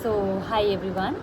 Hi everyone.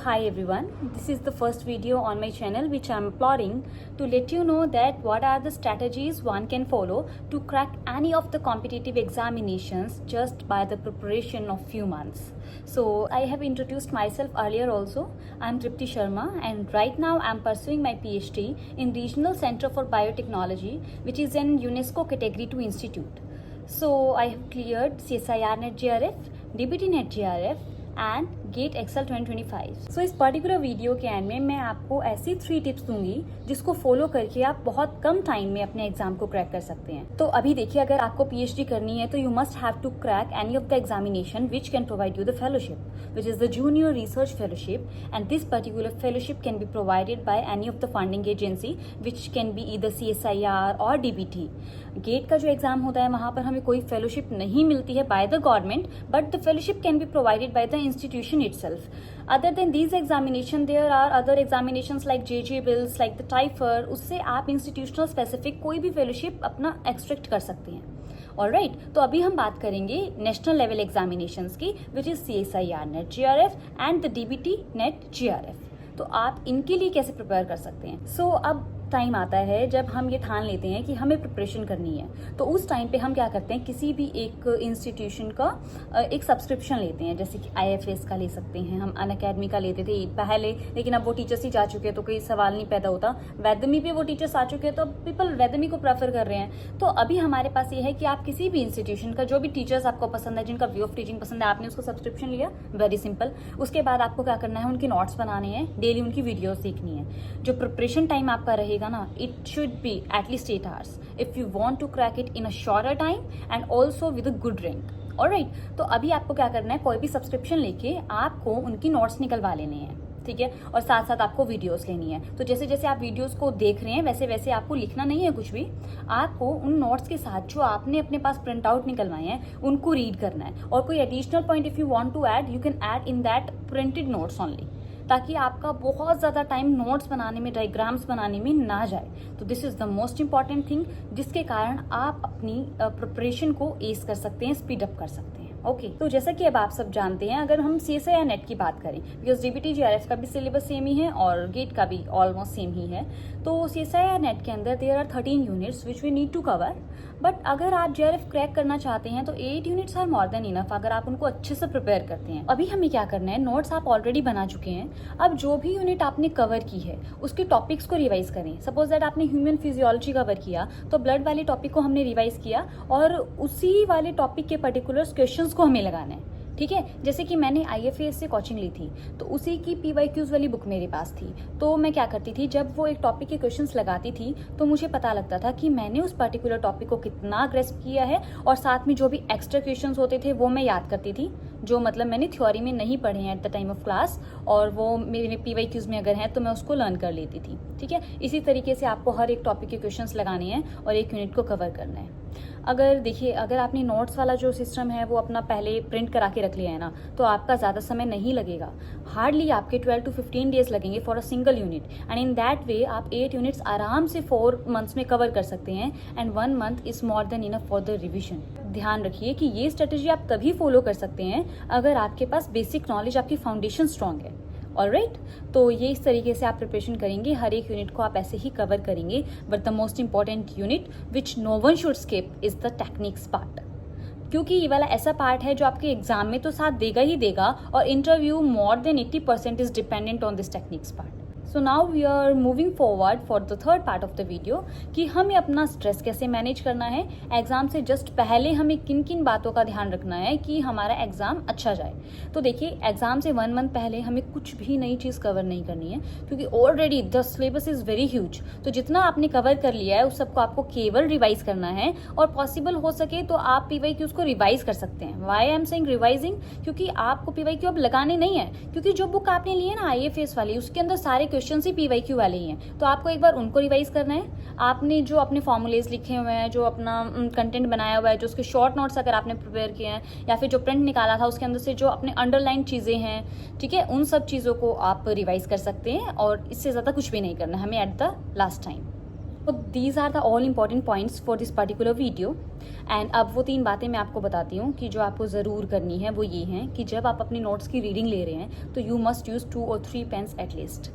Hi everyone, this is the first video on my channel which I am uploading to let you know that what are the strategies one can follow to crack any of the competitive examinations just by the preparation of few months. So I have introduced myself earlier also. I am Tripti Sharma and right now I am pursuing my PhD in Regional Center for Biotechnology, which is an UNESCO Category 2 institute. So I have cleared CSIR NET JRF, DBT NET JRF and GATE XL 2025। So इस particular video के and में मैं आपको ऐसी 3 tips दूंगी जिसको follow करके आप बहुत कम टाइम में अपने एग्जाम को क्रैक कर सकते हैं। तो अभी देखिए, अगर आपको पीएचडी करनी है तो you must have to crack any of the examination which can provide you the fellowship, which is the junior research fellowship, and this particular fellowship can be provided by any of the funding agency which can be either CSIR और DBT। GATE का जो exam होता है वहां पर हमें कोई fellowship नहीं मिलती है by the government, but the fellowship can be provided by the institution itself. Other than these examination, there are other examinations like JJ Bills, like the TIFR. उससे आप institutional specific कोई भी फेलोशिप अपना extract कर सकते हैं। Alright, तो अभी हम बात करेंगे नेशनल लेवल एग्जामिनेशंस की, which is CSIR NET JRF and the DBT NET JRF। तो आप इनके लिए कैसे प्रिपेयर कर सकते हैं। सो अब टाइम आता है जब हम ये ठान लेते हैं कि हमें प्रिपरेशन करनी है, तो उस टाइम पे हम क्या करते हैं, किसी भी एक इंस्टीट्यूशन का एक सब्सक्रिप्शन लेते हैं। जैसे कि IFS का ले सकते हैं, हम अनअकैडमी का लेते थे पहले, लेकिन अब वो टीचर्स ही जा चुके हैं तो कोई सवाल नहीं पैदा होता। वैदमी पे वो टीचर्स आ चुके हैं तो पीपल वैदमी को प्रेफर कर रहे हैं। तो अभी हमारे पास ये है कि आप किसी भी इंस्टीट्यूशन का जो भी टीचर्स आपको पसंद है, जिनका व्यू ऑफ टीचिंग पसंद है, आपने उसको सब्सक्रिप्शन लिया, वेरी सिंपल। उसके बाद आपको क्या करना है, उनकी नोट्स बनाने हैं, डेली उनकी वीडियोस देखनी है। जो प्रिपरेशन टाइम आपका रहेगा ना, it should be at least 8 hours if you want to crack it in a shorter time and also with a good rank. Alright, तो अभी आपको क्या करना है, कोई भी सब्सक्रिप्शन लेके आपको उनकी नोट्स निकलवा लेने हैं, ठीक है, और साथ साथ आपको वीडियोस लेनी है। तो जैसे जैसे आप वीडियोस को देख रहे हैं वैसे वैसे आपको लिखना नहीं है कुछ भी, आपको उन नोट्स के साथ जो आपने अपने पास प्रिंट आउट निकलवाए हैं उनको रीड करना है, और कोई additional point if you want to add you can add in that printed notes only, ताकि आपका बहुत ज़्यादा टाइम नोट्स बनाने में, डायग्राम्स बनाने में ना जाए। तो this is the most important thing, जिसके कारण आप अपनी प्रिपरेशन को एस कर सकते हैं, स्पीड अप कर सकते हैं। ओके, तो जैसा कि अब आप सब जानते हैं, अगर हम CSIR NET की बात करें, बिकॉज DBT JRF का भी सिलेबस सेम ही है और गेट का भी ऑलमोस्ट सेम ही है, तो CSIR NET के अंदर there are 13 units which we need to cover. But अगर आप JRF क्रैक करना चाहते हैं तो 8 units are more than enough, अगर आप उनको अच्छे से प्रिपेयर करते हैं। अभी हमें क्या करना है, नोट्स आप ऑलरेडी बना चुके हैं, अब जो भी यूनिट आपने कवर की है उसके टॉपिक्स को रिवाइज करें। सपोज दैट आपने ह्यूमन फिजियोलॉजी कवर किया तो ब्लड वाले टॉपिक को हमने रिवाइज किया और उसी वाले टॉपिक के पर्टिकुलर क्वेश्चंस को हमें लगाना है, ठीक है। जैसे कि मैंने IFAS से कोचिंग ली थी तो उसी की PYQs वाली बुक मेरे पास थी, तो मैं क्या करती थी, जब वो एक टॉपिक के क्वेश्चंस लगाती थी तो मुझे पता लगता था कि मैंने उस पर्टिकुलर टॉपिक को कितना ग्रेस्प किया है, और साथ में जो भी एक्स्ट्रा क्वेश्चंस होते थे वो मैं याद करती थी, जो मतलब मैंने थ्योरी में नहीं पढ़े हैं at the time of class, और वो मेरे PYQs में अगर हैं तो मैं उसको लर्न कर लेती थी, ठीक है। इसी तरीके से आपको हर एक टॉपिक के क्वेश्चंस लगाने हैं और एक यूनिट को कवर करना है। अगर देखिए, अगर आपने नोट्स वाला जो सिस्टम है वो अपना पहले प्रिंट करा के रख लिया है ना, तो आपका ज़्यादा समय नहीं लगेगा, हार्डली आपके 12 to 15 डेज लगेंगे for a single unit, and in that way आप 8 यूनिट्स आराम से 4 मंथ्स में कवर कर सकते हैं, and 1 month is more than enough for the revision. ध्यान रखिए कि ये स्ट्रेटेजी आप तभी फॉलो कर सकते हैं अगर आपके पास बेसिक नॉलेज, आपकी फाउंडेशन स्ट्रांग है। ऑलराइट, तो ये इस तरीके से आप प्रिपरेशन करेंगे, हर एक यूनिट को आप ऐसे ही कवर करेंगे। But the most important unit which no one should skip is the techniques part, क्योंकि ये वाला ऐसा पार्ट है जो आपके एग्जाम में तो साथ देगा ही देगा, और interview more than 80% is dependent on this techniques part. So now we are moving forward for the third part of the video, कि हमें अपना स्ट्रेस कैसे मैनेज करना है। एग्जाम से जस्ट पहले हमें किन किन बातों का ध्यान रखना है कि हमारा एग्जाम अच्छा जाए। तो देखिए, एग्जाम से 1 मंथ पहले हमें कुछ भी नई चीज़ कवर नहीं करनी है, क्योंकि already the syllabus is very huge. तो जितना आपने कवर कर लिया है उस सबको आपको केवल रिवाइज करना है, और पॉसिबल हो सके तो आप PYQs को रिवाइज कर सकते हैं। Why I am saying revising, क्योंकि आपको PYQ अब लगाने नहीं है, क्योंकि जो बुक आपने ली है ना IFAS वाली, उसके अंदर सारे क्वेश्चन ही PYQ वाले ही हैं, तो आपको एक बार उनको रिवाइज करना है। आपने जो अपने फॉर्मूलेज लिखे हुए हैं, जो अपना कंटेंट बनाया हुआ है, जो उसके शॉर्ट नोट्स अगर आपने प्रिपेयर किए हैं, या फिर जो प्रिंट निकाला था उसके अंदर से जो अपने अंडरलाइन चीज़ें हैं, ठीक है, उन सब चीज़ों को आप रिवाइज कर सकते हैं, और इससे ज़्यादा कुछ भी नहीं करना है हमें एट द लास्ट टाइम। तो these are the all important points for this particular video. And अब वो 3 बातें मैं आपको बताती हूँ कि जो आपको ज़रूर करनी है वो ये हैं कि जब आप अपनी नोट्स की रीडिंग ले रहे हैं तो यू मस्ट यूज़ 2 और 3 पेन्स एटलीस्ट।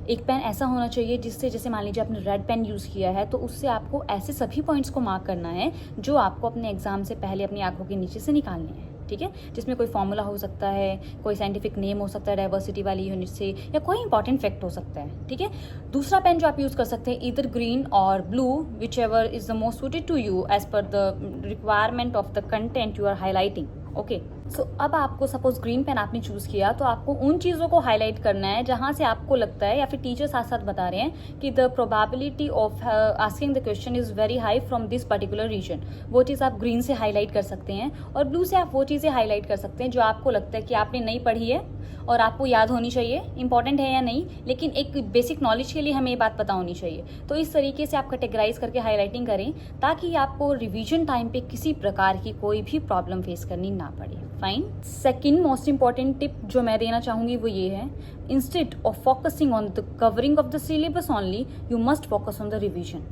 एक पेन ऐसा होना चाहिए जिससे, जैसे मान लीजिए आपने रेड पेन यूज़ किया है, तो उससे आपको ऐसे सभी पॉइंट्स को मार्क करना है जो आपको अपने एग्जाम से पहले अपनी आंखों के नीचे से निकालने हैं, ठीक है। जिसमें कोई फॉर्मूला हो सकता है, कोई साइंटिफिक नेम हो सकता है डाइवर्सिटी वाली यूनिट से, या कोई इंपॉर्टेंट फैक्ट हो सकता है, ठीक है। दूसरा पेन जो आप यूज़ कर सकते हैं, ईदर ग्रीन और blue, which ever is the most suited to you as per the requirement of the content you are highlighting. Okay, so अब आपको सपोज ग्रीन पेन आपने चूज़ किया, तो आपको उन चीज़ों को हाईलाइट करना है जहाँ से आपको लगता है, या फिर टीचर साथ साथ बता रहे हैं कि the probability of asking the question is very high from this particular region. वो चीज़ आप ग्रीन से हाईलाइट कर सकते हैं, और ब्लू से आप वो चीज़ें हाईलाइट कर सकते हैं जो आपको लगता है कि आपने नहीं पढ़ी है और आपको याद होनी चाहिए, इंपॉर्टेंट है या नहीं, लेकिन एक बेसिक नॉलेज के लिए हमें ये बात पता होनी चाहिए। तो इस तरीके से आप कैटेगराइज करके हाईलाइटिंग करें ताकि आपको रिवीजन टाइम पे किसी प्रकार की कोई भी प्रॉब्लम फेस करनी ना पड़े। Fine. Second most important tip जो मैं देना चाहूँगी वो ये है, instead of focusing on the covering of the syllabus only, you must focus on the revision.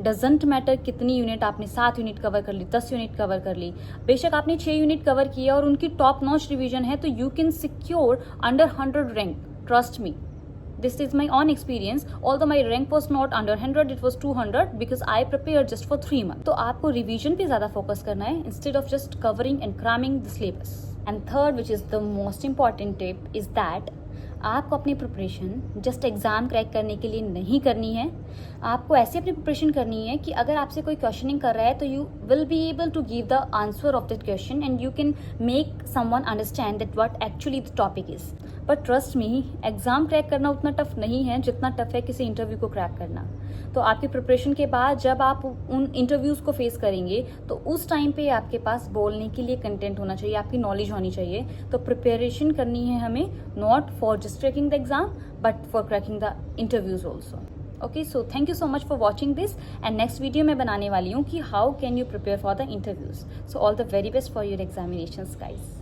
Doesn't matter कितनी यूनिट आपने, 7 यूनिट कवर कर ली, 10 यूनिट कवर कर ली, बेशक आपने 6 यूनिट कवर किया और उनकी टॉप नॉच रिवीजन है, तो you can secure under 100 rank, trust me. This is my own experience. Although my rank was not under 100, it was 200 because I prepared just for 3 months. तो आपको revision पे ज़्यादा focus करना है instead of just covering and cramming the syllabus. And third, which is the most important tip, is that आपको अपनी preparation just exam crack करने के लिए नहीं करनी है। आपको ऐसे अपनी प्रिपरेशन करनी है कि अगर आपसे कोई क्वेश्चनिंग कर रहा है तो you will be able to give the answer of that question and you can make someone understand that what actually the topic is. But trust me, exam crack करना उतना टफ नहीं है जितना टफ है किसी इंटरव्यू को crack करना। तो आपकी प्रिपरेशन के बाद जब आप उन इंटरव्यूज़ को फेस करेंगे तो उस टाइम पे आपके पास बोलने के लिए कंटेंट होना चाहिए, आपकी नॉलेज होनी चाहिए। तो प्रिपरेशन करनी है हमें, not for just cracking the exam but for cracking the interviews also. Okay, so thank you so much for watching this, and next video मैं बनाने वाली हूँ कि how can you prepare for the interviews. So all the very best for your examinations guys.